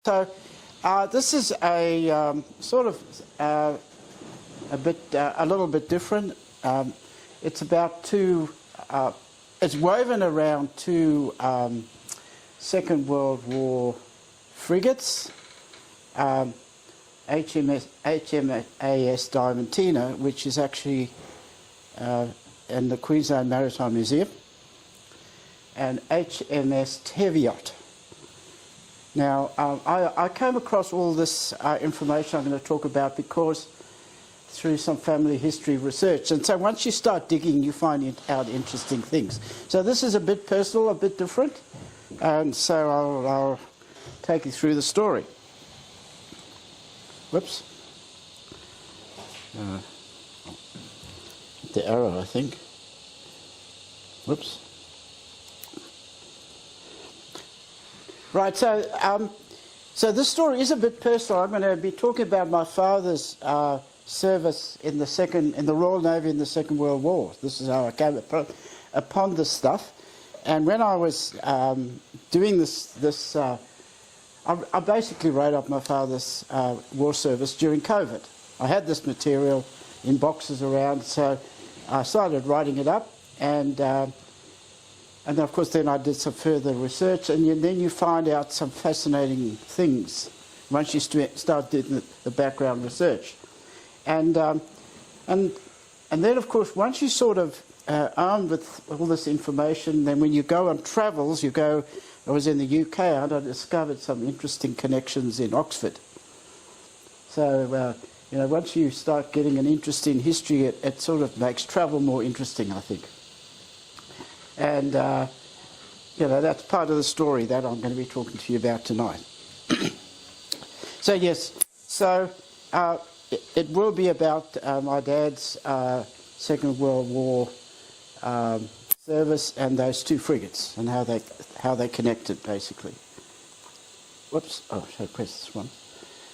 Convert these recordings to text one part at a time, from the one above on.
So this is a sort of a little bit different. It's about it's woven around two Second World War frigates, HMAS Diamantina, which is actually in the Queensland Maritime Museum, and HMAS Teviot. Now, I came across all this information I'm going to talk about because through some family history research. And so once you start digging, you find out interesting things. So this is a bit personal, a bit different. And so I'll take you through the story. Whoops. The arrow, I think. Whoops. Right, so this story is a bit personal. I'm going to be talking about my father's service in the Royal Navy in the Second World War. This is how I came upon this stuff. And when I was doing this, I basically wrote up my father's war service during COVID. I had this material in boxes around, so I started writing it up, and then, of course, then I did some further research, and then you find out some fascinating things once you start doing the background research. And then, of course, once you sort of armed with all this information, then when you go on travels, I was in the UK, and I discovered some interesting connections in Oxford. So, once you start getting an interest in history, it sort of makes travel more interesting, I think. And, that's part of the story that I'm going to be talking to you about tonight. So, yes, it will be about my dad's Second World War service and those two frigates and how they connected, basically. Whoops. Oh, should I press this one?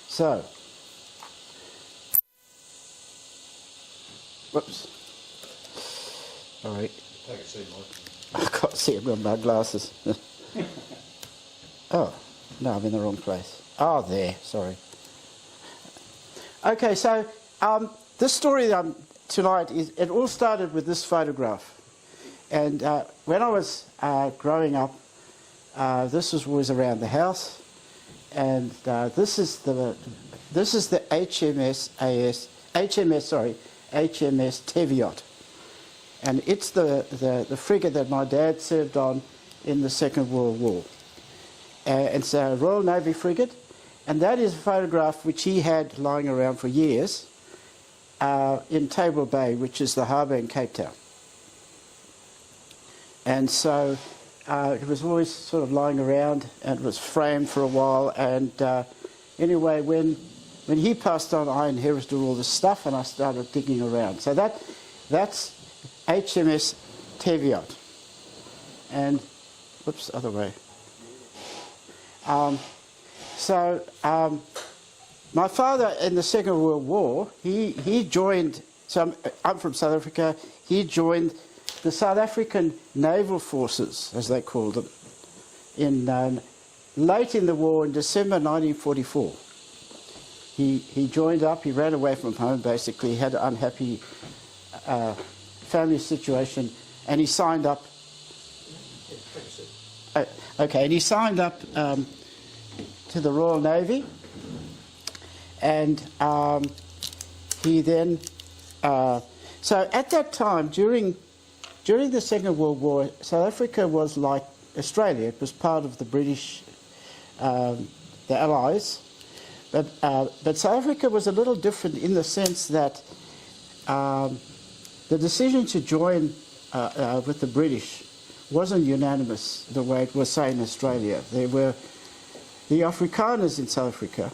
So, whoops. Sorry. Take a seat, Mike. I can't see it with my glasses. Oh, no, I'm in the wrong place. Oh, there, sorry. Okay, so this story tonight, it all started with this photograph. And when I was growing up, this was always around the house. And this is the HMAS Teviot. And it's the frigate that my dad served on in the Second World War. It's a Royal Navy frigate, and that is a photograph which he had lying around for years in Table Bay, which is the harbour in Cape Town. And so it was always sort of lying around, and it was framed for a while. And anyway, when he passed on, I inherited all this stuff, and I started digging around. So that's HMS Teviot. And, whoops, other way. My father in the Second World War, he joined, so I'm from South Africa, he joined the South African Naval Forces, as they called them, late in the war in December 1944. He joined up, he ran away from home basically, he had an unhappy family situation, and he signed up. Okay, and he signed up to the Royal Navy, and he then. So at that time, during the Second World War, South Africa was like Australia. It was part of the British, the Allies, but South Africa was a little different in the sense that. The decision to join with the British wasn't unanimous the way it was, say, in Australia. There were the Afrikaners in South Africa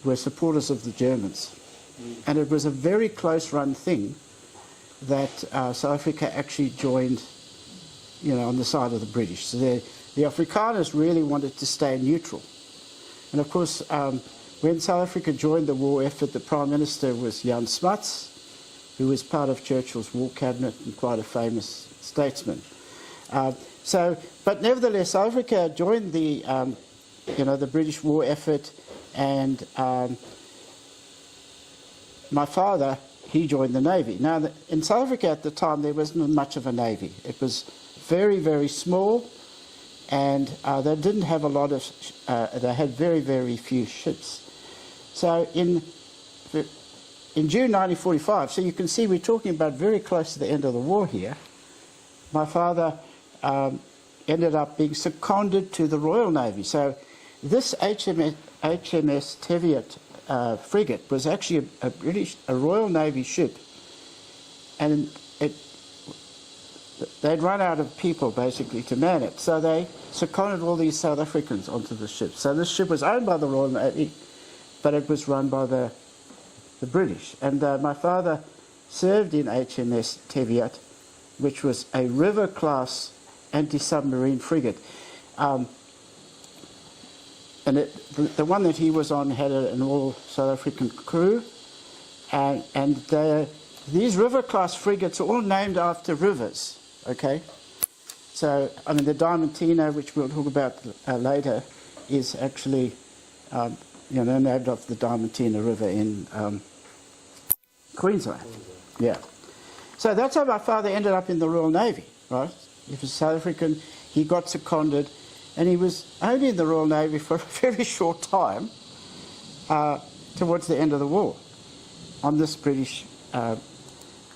were supporters of the Germans, and it was a very close-run thing that South Africa actually joined, on the side of the British. So the Afrikaners really wanted to stay neutral, and of course, when South Africa joined the war effort, the Prime Minister was Jan Smuts, who was part of Churchill's war cabinet and quite a famous statesman. But nevertheless, South Africa joined the the British war effort, and my father, he joined the Navy. Now, in South Africa at the time, there wasn't much of a Navy. It was very, very small, and they didn't have a lot of, they had very, very few ships. So in June 1945, so you can see we're talking about very close to the end of the war here, my father ended up being seconded to the Royal Navy. So this HMS Teviot frigate was actually a Royal Navy ship, and they'd run out of people basically to man it. So they seconded all these South Africans onto the ship. So this ship was owned by the Royal Navy, but it was run by the British. And my father served in HMS Teviot, which was a river-class anti-submarine frigate. And the one that he was on had an all-South African crew. And these river-class frigates are all named after rivers, okay? So, I mean, the Diamantina, which we'll talk about later, is actually, named after the Diamantina River in Queensland. Yeah. So that's how my father ended up in the Royal Navy, right? He was South African, he got seconded, and he was only in the Royal Navy for a very short time towards the end of the war on this British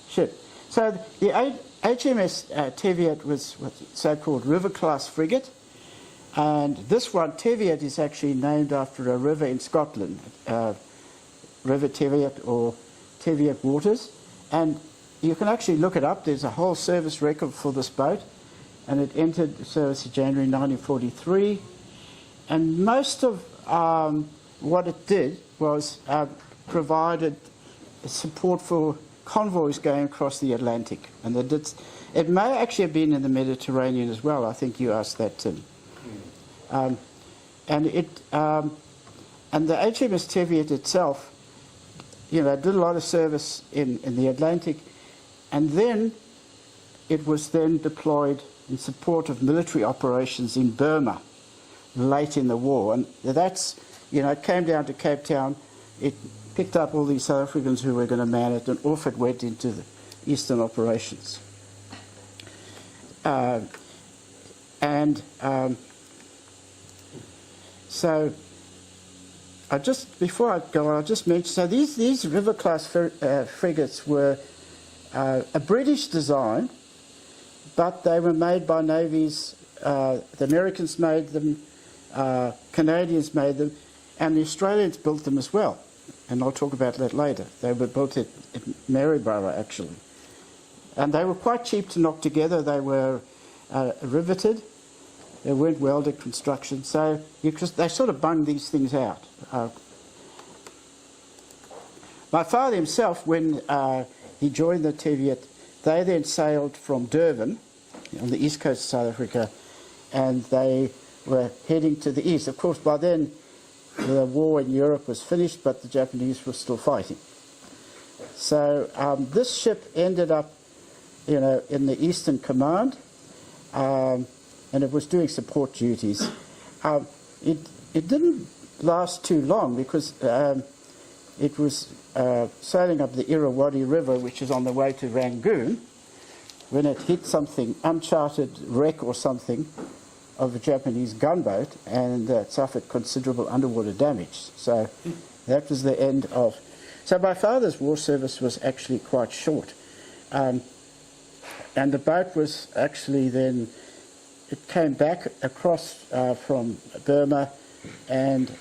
ship. So the HMS Teviot was a so-called river-class frigate, and this one, Teviot, is actually named after a river in Scotland, River Teviot or Teviot Waters, and you can actually look it up. There's a whole service record for this boat, and it entered service in January 1943, and most of what it did was provided support for convoys going across the Atlantic, and it may actually have been in the Mediterranean as well. I think you asked that, Tim. And the HMS Teviot itself, did a lot of service in the Atlantic, and then it was then deployed in support of military operations in Burma late in the war. And that's, it came down to Cape Town, it picked up all these South Africans who were going to man it, and off it went into the eastern operations. So before I go on, I'll just mention, so these river-class frigates were a British design, but they were made by navies. The Americans made them, Canadians made them, and the Australians built them as well. And I'll talk about that later. They were built at Maryborough, actually. And they were quite cheap to knock together. They were riveted. They weren't welded construction. So they sort of bunged these things out. My father himself, when he joined the Teviot, they then sailed from Durban on the east coast of South Africa, and they were heading to the east. Of course, by then the war in Europe was finished, but the Japanese were still fighting. So this ship ended up, in the Eastern Command, and it was doing support duties. It didn't last too long because it was sailing up the Irrawaddy River, which is on the way to Rangoon, when it hit something, uncharted wreck or something of a Japanese gunboat, and suffered considerable underwater damage. So that was the end of... So my father's war service was actually quite short. And the boat was actually then... It came back across from Burma and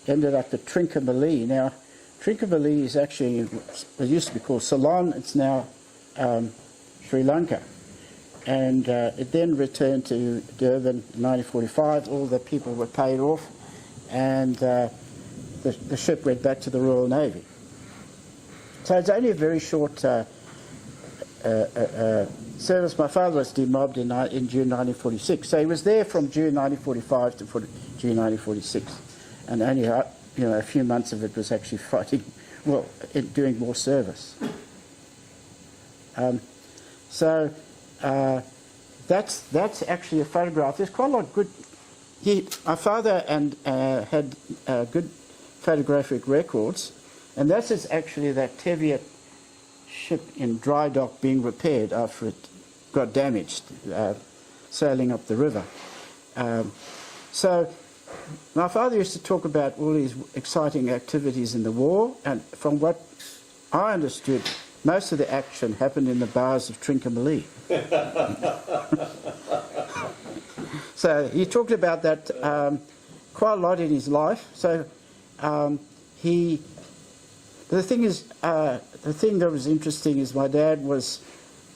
ended up at Trincomalee. Now, Trincomalee is actually... It used to be called Ceylon. It's now Sri Lanka. And it then returned to Durban in 1945. All the people were paid off, and the ship went back to the Royal Navy. So it's only a very short service. My father was demobbed in June 1946. So he was there from June 1945 to June 1946. And only a few months of it was actually fighting, doing more service. That's actually a photograph. There's quite a lot of good my father had good photographic records, and this is actually that Teviot ship in dry dock being repaired after it got damaged, sailing up the river. So my father used to talk about all these exciting activities in the war, and from what I understood, most of the action happened in the bars of Trincomalee. So he talked about that quite a lot in his life. So the thing that was interesting is my dad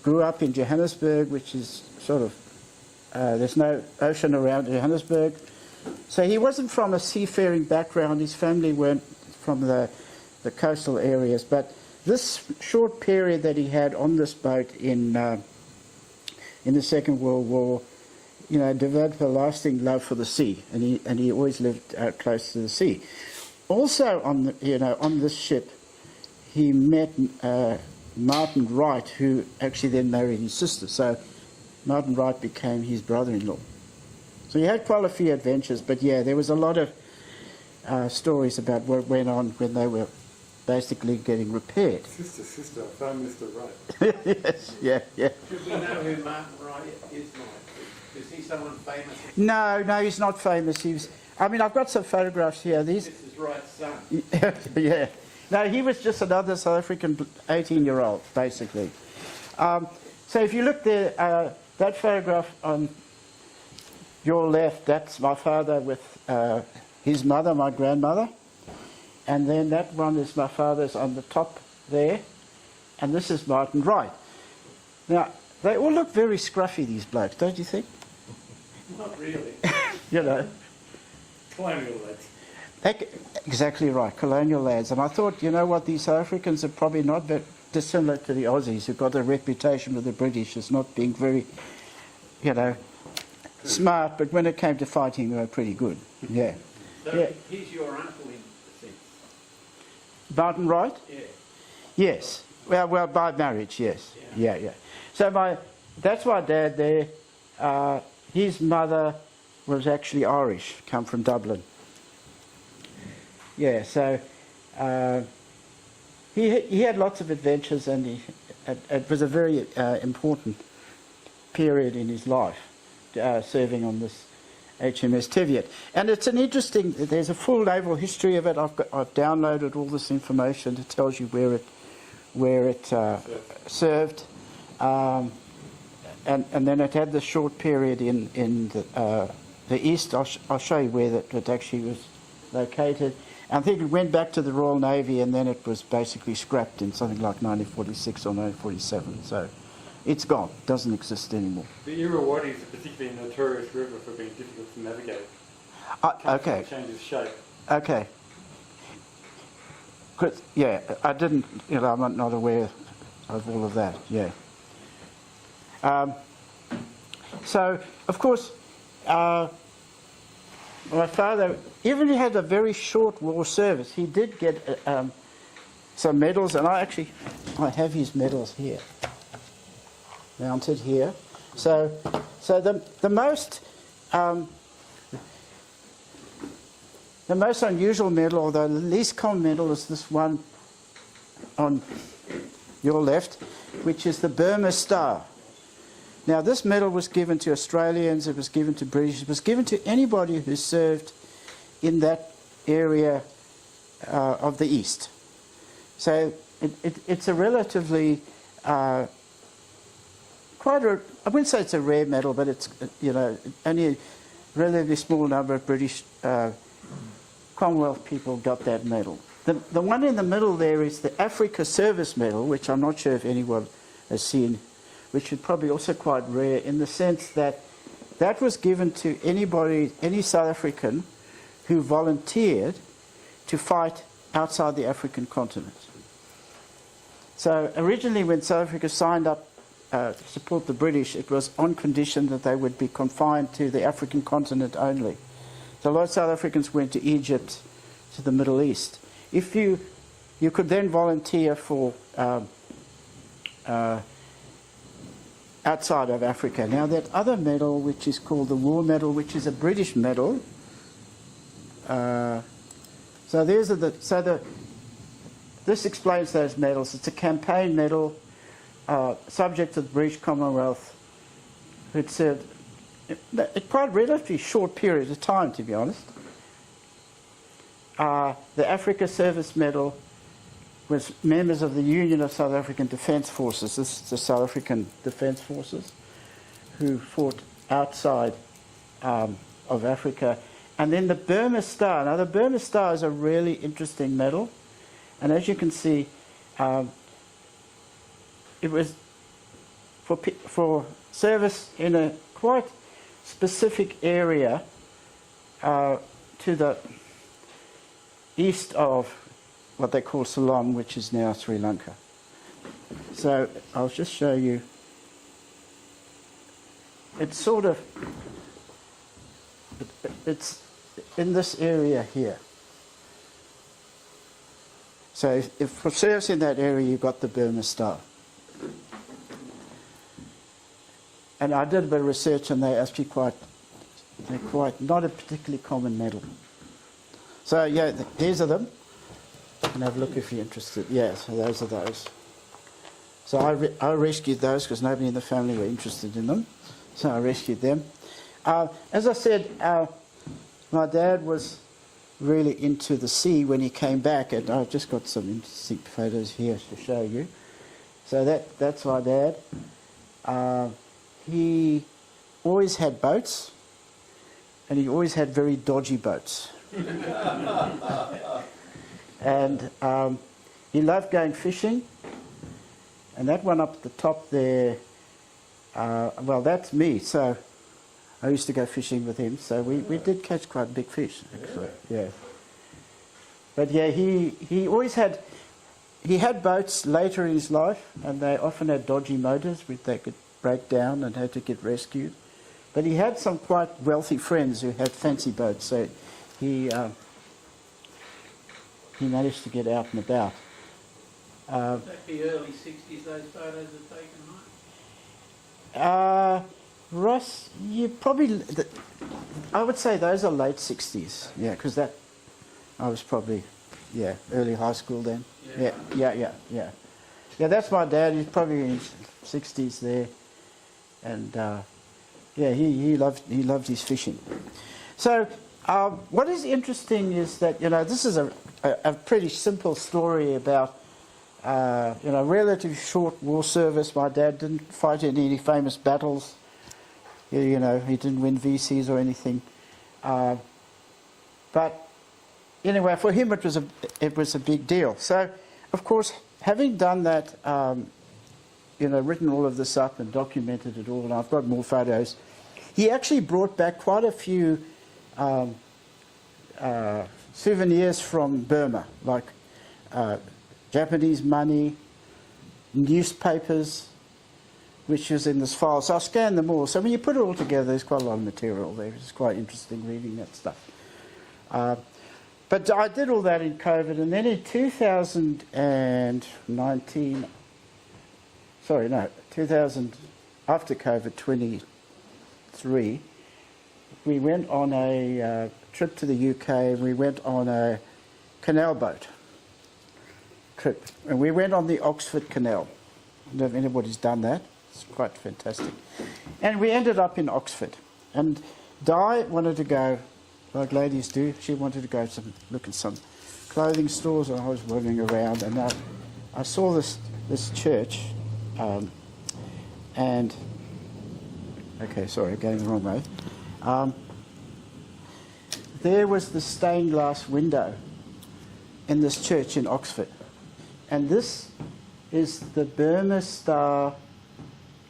grew up in Johannesburg, which is sort of, there's no ocean around Johannesburg. So he wasn't from a seafaring background. His family weren't from the coastal areas. But this short period that he had on this boat in the Second World War, developed a lasting love for the sea, and he always lived close to the sea. Also on this ship, he met Martin Wright, who actually then married his sister. So Martin Wright became his brother-in-law. So he had quite a few adventures, but yeah, there was a lot of stories about what went on when they were basically getting repaired. Sister, I found Mr. Wright. Yes, yeah. Should we know who Martin Wright is, Mike? Is he someone famous? No, he's not famous. I've got some photographs here. This is Wright's son. Yeah. No, he was just another South African 18-year-old, basically. So if you look there, that photograph on your left, that's my father with his mother, my grandmother. And then that one is my father's on the top there. And this is Martin Wright. Now, they all look very scruffy, these blokes, don't you think? Not really. Colonial lads. Exactly right, colonial lads. And I thought, these South Africans are probably not that dissimilar to the Aussies, who've got a reputation with the British as not being very, smart, but when it came to fighting, they were pretty good. Yeah. So he's your uncle in a sense? Martin Wright? Yeah. Yes. Well, by marriage, yes. Yeah. So that's my dad there. His mother was actually Irish, come from Dublin. Yeah, so he had lots of adventures, and it was a very important period in his life, serving on this HMS Teviot. And it's an interesting, there's a full naval history of it. I've downloaded all this information that tells you where it served. And then it had this short period in the east. I'll show you where it actually was located. I think it went back to the Royal Navy, and then it was basically scrapped in something like 1946 or 1947. So it's gone, doesn't exist anymore. The Irrawaddy is a particularly notorious river for being difficult to navigate. Okay. It changes shape. Okay. Yeah, I didn't, I'm not aware of all of that, yeah. So, of course, my father, even he had a very short war service, he did get some medals, and I have his medals here, mounted here. So the most unusual medal, or the least common medal, is this one on your left, which is the Burma Star. Now, this medal was given to Australians, it was given to British, it was given to anybody who served in that area of the East. So it's a relatively, I wouldn't say it's a rare medal, but it's, only a relatively small number of British Commonwealth people got that medal. The one in the middle there is the Africa Service Medal, which I'm not sure if anyone has seen, which is probably also quite rare in the sense that that was given to any South African who volunteered to fight outside the African continent. So originally when South Africa signed up to support the British, it was on condition that they would be confined to the African continent only. So a lot of South Africans went to Egypt, to the Middle East. If you outside of Africa. Now that other medal, which is called the War Medal, which is a British medal. This explains those medals. It's a campaign medal, subject to the British Commonwealth. It served quite a relatively short period of time, to be honest. The Africa Service Medal was members of the Union of South African Defence Forces. This is the South African Defence Forces who fought outside of Africa. And then the Burma Star. Now the Burma Star is a really interesting medal. And as you can see, it was for service in a quite specific area to the east of what they call Ceylon, which is now Sri Lanka. So I'll just show you. It's sort of, it's in this area here. So if for service in that area, you've got the Burma Star. And I did a bit of research, and they're actually quite not a particularly common medal. So yeah, these are them. You can have a look if you're interested. Yeah, so those are those. So I rescued those because nobody in the family were interested in them. So I rescued them. As I said, my dad was really into the sea when he came back, and I've just got some interesting photos here to show you. So that's my dad. He always had boats, and he always had very dodgy boats. And he loved going fishing, and that one up at the top there, well, that's me. So I used to go fishing with him, so we did catch quite big fish, actually. Yeah. But yeah, he always had, he had boats later in his life, and they often had dodgy motors which they could break down and had to get rescued. But he had some quite wealthy friends who had fancy boats, so he managed to get out and about. That the early 60s those photos are taken, right? Ross, you probably, I would say those are late 60s, yeah, because that, I was probably, yeah, early high school then. Yeah, that's my dad. He's probably in his 60s there, and yeah, he loved his fishing. So what is interesting is that, you know, this is a pretty simple story about, you know, relatively short war service. My dad didn't fight in any famous battles. You know, he didn't win VCs or anything. But anyway, for him it was a big deal. So, of course, having done that, you know, written all of this up and documented it all, and I've got more photos, he actually brought back quite a few souvenirs from Burma, like Japanese money, newspapers, which is in this file. So I scanned them all. So when you put it all together, there's quite a lot of material there. It's quite interesting reading that stuff. But I did all that in COVID, and then in 2019, after COVID, 23, we went on a trip to the UK, and we went on a canal boat trip. And we went on the Oxford Canal. I don't know if anybody's done that. It's quite fantastic. And we ended up in Oxford. And Di wanted to go, like ladies do, she wanted to go look at some clothing stores, and I was wandering around, and I saw this church, and, okay, sorry, going the wrong way. There was the stained glass window in this church in Oxford. And this is the Burma Star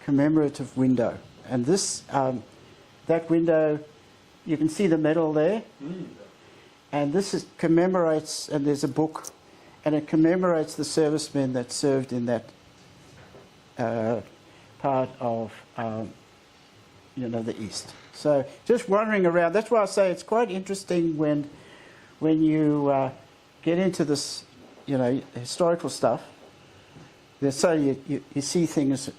commemorative window. And this, that window, you can see the medal there. And this commemorates, and there's a book, and it commemorates the servicemen that served in that part of, you know, the East. So just wandering around, that's why I say it's quite interesting when you get into this, you know, historical stuff. So you see things,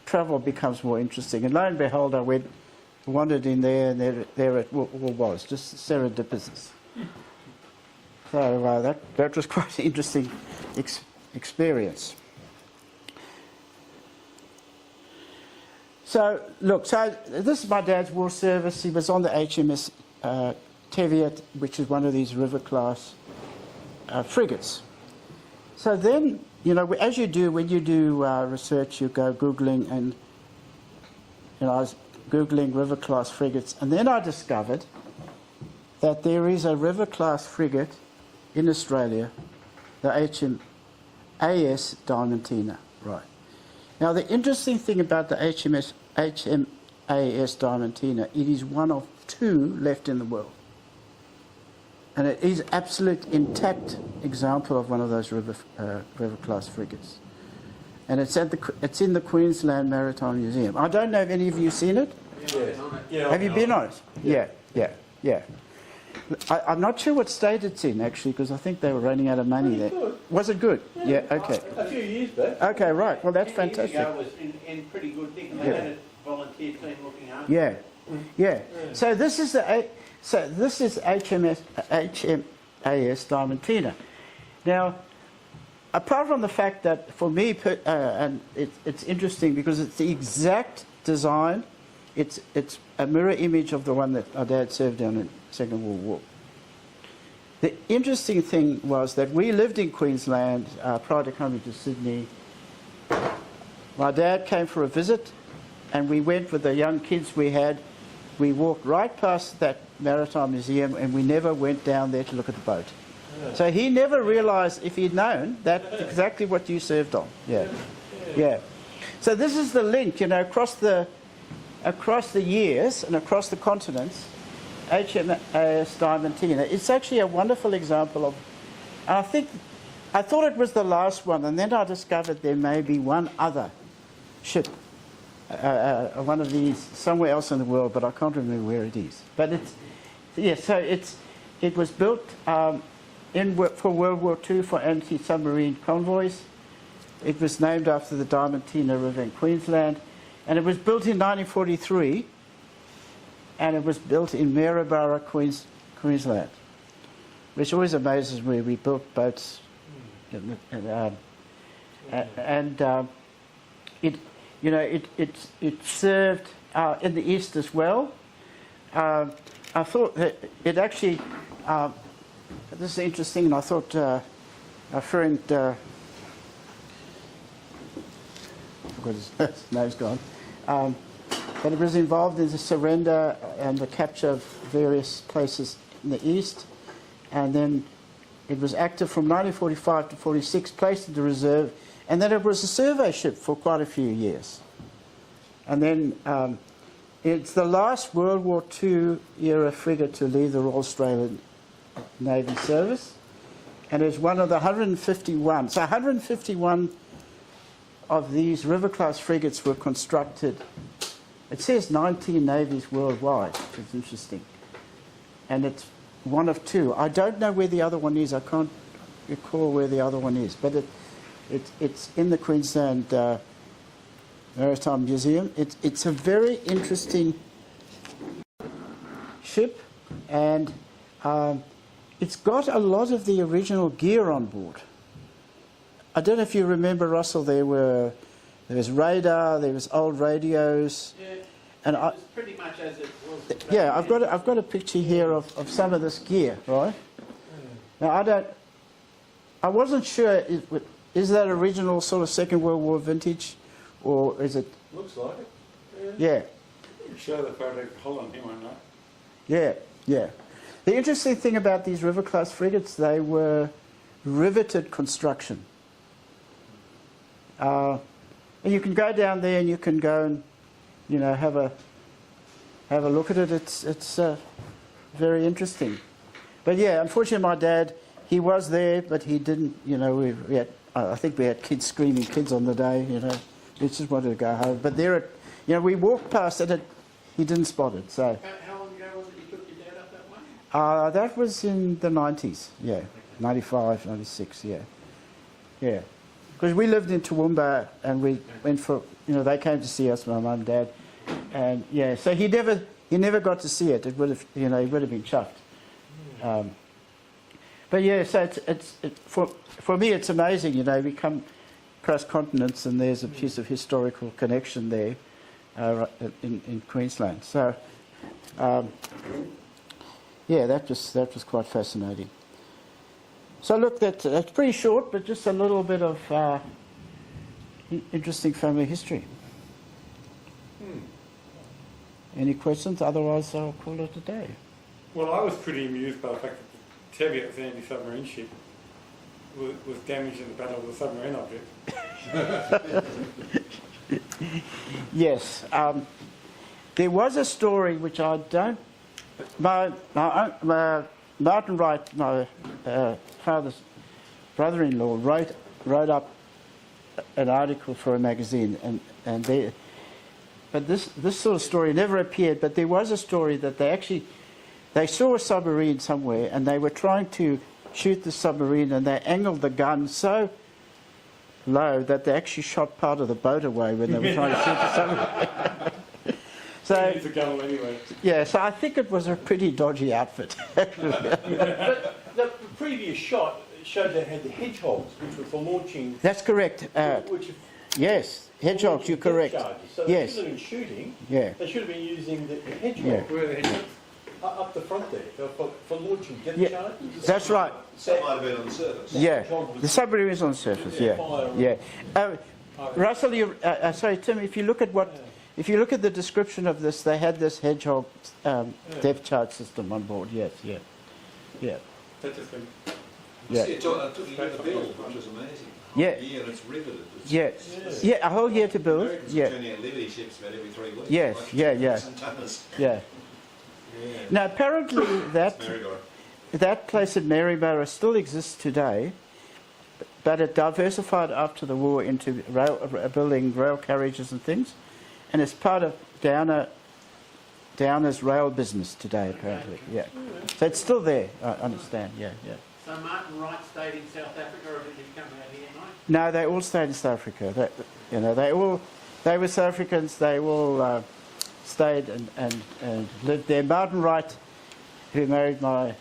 travel becomes more interesting. And lo and behold, I wandered in there, and there it all was, just serendipitous. So that was quite an interesting experience. So, look, this is my dad's war service. He was on the HMS Teviot, which is one of these river class frigates. So then, as you do, when you do research, you go Googling, and I was Googling river class frigates, and then I discovered that there is a river class frigate in Australia, the HMAS Diamantina. Right. Now, the interesting thing about the HMAS Diamantina, it is one of 2 left in the world. And it is absolute intact example of one of those river class frigates. And it's in the Queensland Maritime Museum. I don't know if any of you seen it. Yeah, Have you been on it? Yeah. I'm not sure what state it's in, actually, because I think they were running out of money there. Good. Was it good? Yeah, okay. A few years back. Okay, right. Well, that's 10 years fantastic. ago was in pretty good nick, and they had a volunteer team looking after it. Yeah. So this is HMAS Diamantina. Now, apart from the fact that for me, and it's interesting because it's the exact design. It's a mirror image of the one that our dad served on in the Second World War. The interesting thing was that we lived in Queensland prior to coming to Sydney. My dad came for a visit, and we went with the young kids we had. We walked right past that Maritime Museum, and we never went down there to look at the boat. Yeah. So he never realised, if he'd known, that's exactly what you served on. Yeah. So this is the link, across the years and across the continents. HMAS Diamantina. It's actually a wonderful example of, and I thought it was the last one, and then I discovered there may be one other ship, one of these somewhere else in the world, but I can't remember where it is. But it was built for World War II for anti-submarine convoys. It was named after the Diamantina River in Queensland, and it was built in 1943. And it was built in Maryborough, Queensland, which always amazes me. We built boats, it served in the east as well. I thought that it actually, this is interesting, and I thought our friend, his name's gone. But it was involved in the surrender and the capture of various places in the east. And then it was active from 1945 to 46, placed into reserve. And then it was a survey ship for quite a few years. And then it's the last World War II era frigate to leave the Royal Australian Navy service. And it's one of the 151. So 151 of these river class frigates were constructed. It says 19 navies worldwide, which is interesting. And it's one of 2. I don't know where the other one is. I can't recall where the other one is. But it's in the Queensland Maritime Museum. It's a very interesting ship. And it's got a lot of the original gear on board. I don't know if you remember, Russell, there was radar, there was old radios. Yeah, and it was pretty much as it was. Yeah, I've got a picture here of some of this gear, right? Now I wasn't sure, is that original sort of Second World War vintage, or is it? Looks like it. Yeah. Show the photo. Hold on, hang on, no? Yeah. The interesting thing about these river class frigates, they were riveted construction. And you can go down there and you can go and, have a look at it. It's very interesting. But yeah, unfortunately, my dad, he was there, but he didn't. I think we had kids screaming kids on the day. We just wanted to go home. But there, we walked past it. He didn't spot it. So. How long ago was it you took your dad up that way? That was in the 90s. Yeah, 95, 96. Yeah. because we lived in Toowoomba and we went for, they came to see us, my mum and dad, and yeah, so he never got to see it. It would have, he would have been chuffed. But yeah, so for me it's amazing, we come across continents and there's a piece of historical connection there in Queensland. So yeah, that was quite fascinating. So look, that's pretty short, but just a little bit of interesting family history. Any questions? Otherwise, I'll call it a day. Well, I was pretty amused by the fact that the Teviot, the anti-submarine ship, was damaged in the battle with a submarine object. Yes. There was a story which I don't... My Martin Wright, my father's brother-in-law, wrote up an article for a magazine, but this sort of story never appeared. But there was a story that they saw a submarine somewhere, and they were trying to shoot the submarine, and they angled the gun so low that they actually shot part of the boat away when they were trying to shoot the submarine. So, It's a gun anyway. yeah, so I think it was a pretty dodgy outfit. But the previous shot showed they had the hedgehogs, which were for launching. That's correct. Which Yes, hedgehogs, you're correct. So Yes. instead of shooting, Yeah. they should have been using the hedgehog Yeah. Where are the hedgehogs? up the front there for launching depth Yeah. charges. That's right. That might have been on the surface. Yeah, the submarine is on the surface. Yeah. Russell, sorry, Tim. If you look at the description of this, they had this hedgehog depth charge system on board. Yes, yeah. That just been... Yeah. It took a year to build, which was amazing. Yeah. A year and it's riveted. Yeah, a whole year to build. Americans Yeah. are turning out Liberty ships about every 3 weeks. Yes, Like yeah. tons and tons. Yeah. Now, apparently Maryborough. that place at Maryborough still exists today, but it diversified after the war into building rail carriages and things, and it's part of Downer's rail business today, apparently. Yeah. So it's still there, I understand. Yeah. So Martin Wright stayed in South Africa, or did he come out here, mate? No, they all stayed in South Africa. They were South Africans. They all stayed and lived there. Martin Wright, who married my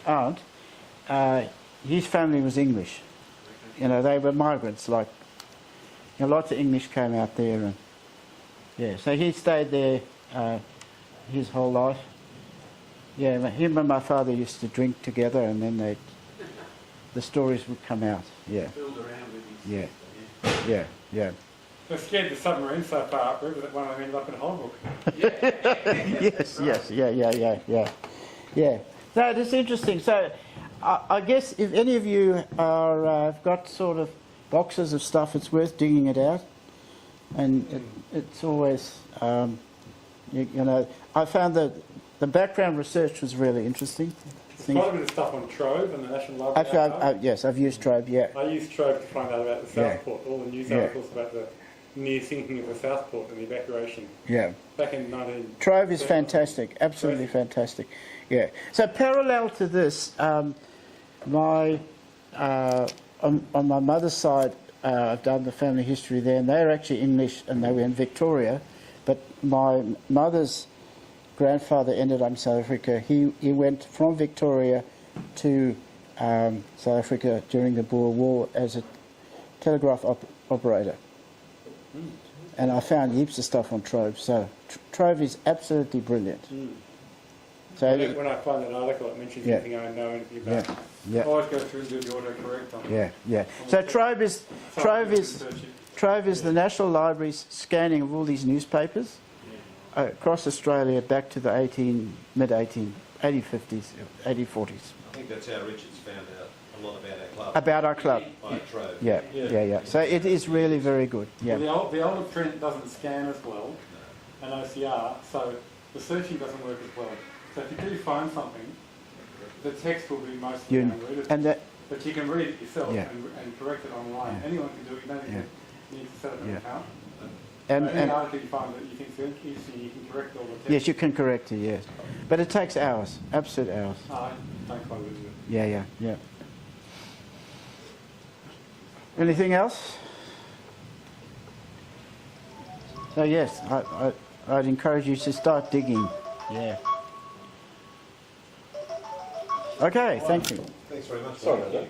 aunt, his family was English. They were migrants. Like, lots of English came out there, and so he stayed there his whole life. Yeah, him and my father used to drink together, and then the stories would come out. Yeah. Build around with his Yeah. They scared the submarine so far upriver that one of them ended up in Holbrook. Yes, yeah. No, it's interesting. So, I guess if any of you have got sort of boxes of stuff, it's worth digging it out, and it's always, I found that the background research was really interesting. There's quite a bit of stuff on Trove and the National Library. Actually, yes, I've used Trove. Yeah. I used Trove to find out about the Southport, all the news articles about the near sinking of the Southport and the evacuation. Yeah. Back in 19... Trove is fantastic, absolutely fantastic. Yeah. So parallel to this, on my mother's side, I've done the family history there, and they're actually English, and they were in Victoria. But my mother's grandfather ended up in South Africa. He went from Victoria to South Africa during the Boer War as a telegraph operator. And I found heaps of stuff on Trove. So Trove is absolutely brilliant. So when I find an article that mentions anything I know anything about, I always go through and do the autocorrect on it. Yeah. So Trove is the National Library's scanning of all these newspapers across Australia back to the 1840s. I think that's how Richard's found out a lot about our club. About our club. By Trove. Yeah. So it is really very good. Yeah. Well, the older print doesn't scan as well, and OCR, so the searching doesn't work as well. So if you do find something, the text will be mostly unreadable. But you can read it yourself and correct it online. Anyone can do it. You don't even need to set up an account. Any article you find that you think is interesting, you can correct all the text. Yes, you can correct it, yes. But it takes hours, absolute hours. I don't quite lose it. Yeah. Anything else? So yes, I'd encourage you to start digging. Yeah. Okay, thank you. Thanks very much. Sorry about that.